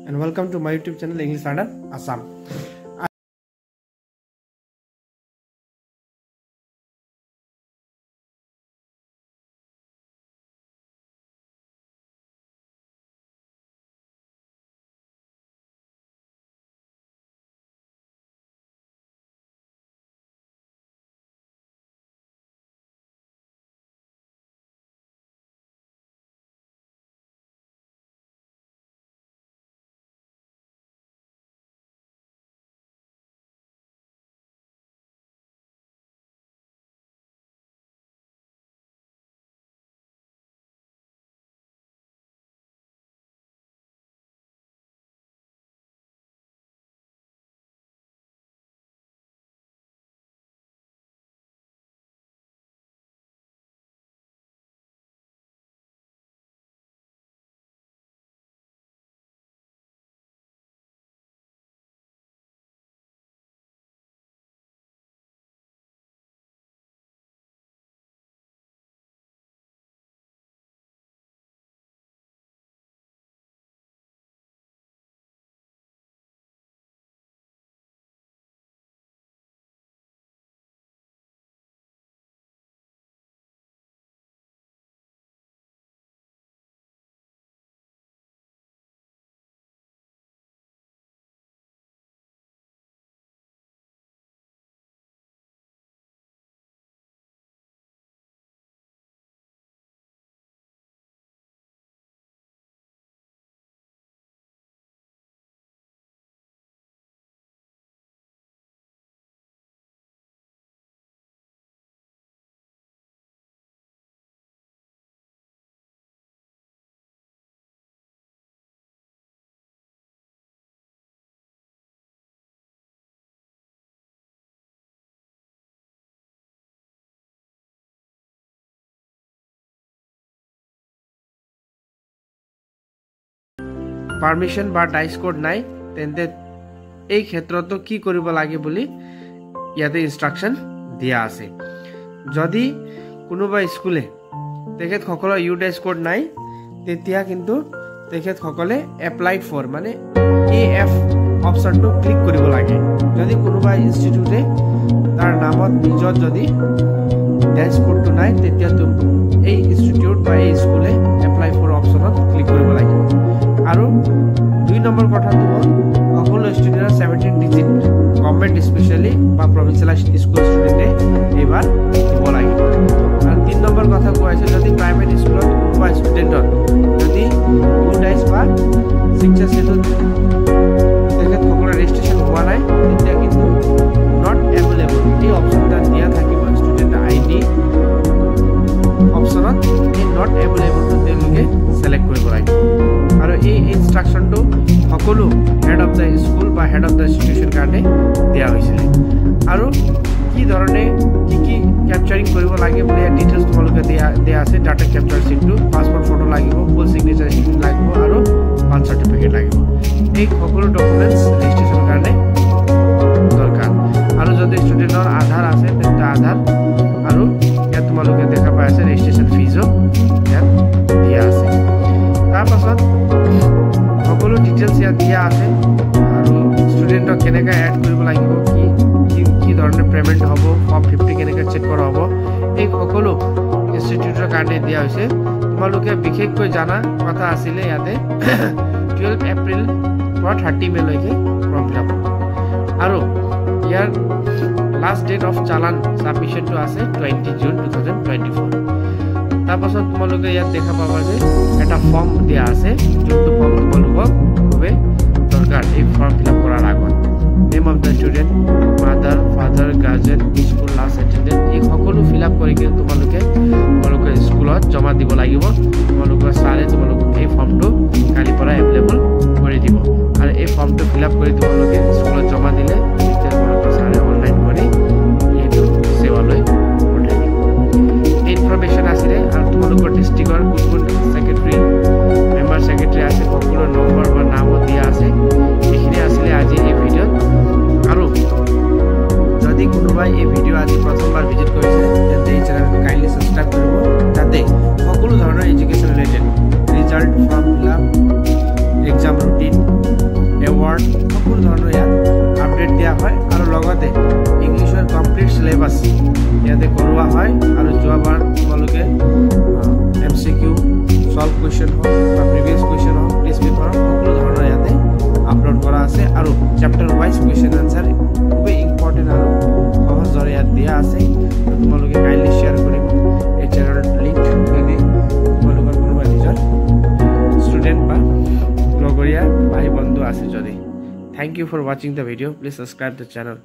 and welcome to my YouTube channel English Learner Assam. Permission বা dice code নাই তেন্তে এই ক্ষেত্ৰত কি কৰিব লাগে বুলি ইয়াতে ইনস্ট্ৰাকচন দিয়া আছে যদি কোনোবা স্কুলে তেখেত সকলৰ ইউ ডাইস কোড নাই তেতিয়া কিন্তু তেখেত সকলে এপ্লাইড ফৰ মানে এএফ অপচনটো ক্লিক কৰিব লাগে যদি কোনোবা ইনষ্টিটিউটে তাৰ নামত নিজৰ যদি ডাইস কোডটো নাই তেতিয়া এই ইনষ্টিটিউট বা এই স্কুলে এপ্লাই ফৰ অপচনত ক্লিক কৰিব লাগে আৰু 2 নম্বৰ কথাটো হ'ল সকলো ষ্টুডেন্টৰ 17 ডিজিট গভৰ্নমেন্ট স্পেশালি বা প্ৰভিন্সিয়াল স্কুল ষ্টুডেন্টে এবাৰ দিব লাগিব আৰু 3 নম্বৰ কথা কোৱাইছে যদি প্ৰাইভেট স্কুলত কোনোবা ষ্টুডেন্টৰ যদি ইউডাইস বা শিক্ষা সেতু তেখেত সকলৰ ৰেজিষ্ট্ৰেচন হোৱা নাই তেতিয়া কিন্তু নট এভেইলেবল এই অপচনটা দিয়া থাকিব ষ্টুডেন্ট আইডি অপচনত এই নট এভেইলেবল টো তেওঁলোকে সিলেক্ট কৰিব লাগিব আৰু এই ইনস্ট্ৰাকচনটো সকলো হেড অফ দা স্কুল বা হেড অফ দা ইনষ্টিটিউশন কাৰণে দিয়া হৈছিল আৰু কি ধৰণে কি ক্যাপচাৰিং কৰিব লাগে বুলি ডিটেইলছ তোমালোকে দিয়া আছে ডাটা ক্যাপচাৰ শিটটো পাসপোৰ্ট ফটো লাগিব ফুল সিগনেচাৰ শিট লাগিব আৰু বাৰ্থ সাৰ্টিফিকেট লাগিব এই সকলো ডকুমেন্টস ৰেজিষ্ট্ৰেচন কাৰণে দৰকাৰ আৰু যদি ষ্টুডেন্টৰ আধাৰ আছে তেন্তে আধাৰ আৰু ইয়াত তোমালোকে দেখা পাই আছে ৰেজিষ্ট্ৰেচন ফিজো ইয়াত দিয়া আছে তাৰ পাছত সকলো ডিটেইলছ ইয়াত দিয়া আছে আৰু ষ্টুডেন্টক কেনেকা এড কৰিব লাগিব কি ধৰণৰ পেমেন্ট হ'ব ফৰ্ম 50 কেনেকা চেক কৰা হ'ব এই সকলো ইনষ্টিটিউটৰ কাৰণে দিয়া হৈছে তোমালোকে বিশেষকৈ জানা কথা আছিল ইয়াতে 12 এপ্ৰিল পৰা 30 মে লৈকে ফৰ্ম ফিল আপ আৰু ইয়াৰ লাষ্ট ডেট অফ চালান সাবমিশনটো আছে 20 জুন 2024 তাৰ পাছত তোমালোকে ইয়াত দেখা পাবা যে এটা ফৰ্ম দিয়া আছে যোনটো ফৰ্ম তোমালোকক খুবে দৰকাৰ এই ফৰ্ম ফিল আপ কৰাৰ আগত name of the student mother father guardian school last attendant এই সকলো ফিল আপ কৰি কিনে তোমালোকে স্কুলত জমা দিব লাগিব তোমালোকৰ সাৰে তোমালোকক এই ফৰ্মটো কালি পৰা এভেইলেবল কৰি দিব আৰু এই ফৰ্মটো ফিল আপ কৰি তোমালোকে স্কুলত জমা দিলে তেতিয়া তোমালোকৰ সাৰে অনলাইন কৰি এইটো সেৱালৈ পঠাই দিব ইনফৰমেশন আছে আৰু তোমালোকৰ ডিস্ট্ৰিক্টৰ কোন সেক্ৰেটাৰী মেম্বাৰ সেক্ৰেটাৰী আছে সকলো নম্বৰ বা নাম দিয়া আছে এইখিনি আছিল আজি এই ভিডিঅ আৰু যদি কোনোবাই এই ভিডিঅ আজি প্ৰথমবাৰ ভিজিট কৰিছে তেন্তে এই চেনেলটো কাইন্ডলি সাবস্ক্ৰাইব কৰিব যাতে সকলো ধৰণৰ education related result form fill up exam routine word সকলো ধৰণৰ ইয়াত আপডেট দিয়া হয় আৰু লগতে ইংলিছৰ কমপ্লিট সিলেবাস ইয়াতে কৰোৱা হয় আৰু যোৱাবাৰ তোমালোকে MCQ সলভ কোৱেশ্চন হওক বা প্ৰিভিয়াছ কোৱেশ্চন হওক টেষ্ট পেপাৰ সকলো ধৰণৰ ইয়াতে আপলোড কৰা আছে আৰু চেপ্টাৰ ওয়াইজ কোৱেশ্চন আনসাৰ খুবই ইম্পৰ্টেন্ট আৰু সহজৰে ইয়াত দিয়া আছে তোমালোকে কাইন্ডলি শেয়াৰ কৰিব এই চেনেলৰ লিংক যদি তোমালোকৰ কোনোবা নিজৰ ষ্টুডেন্ট বা লগৰীয়া ভাই বন্ধু আছে যদি Thank you for watching the video. Please subscribe the channel.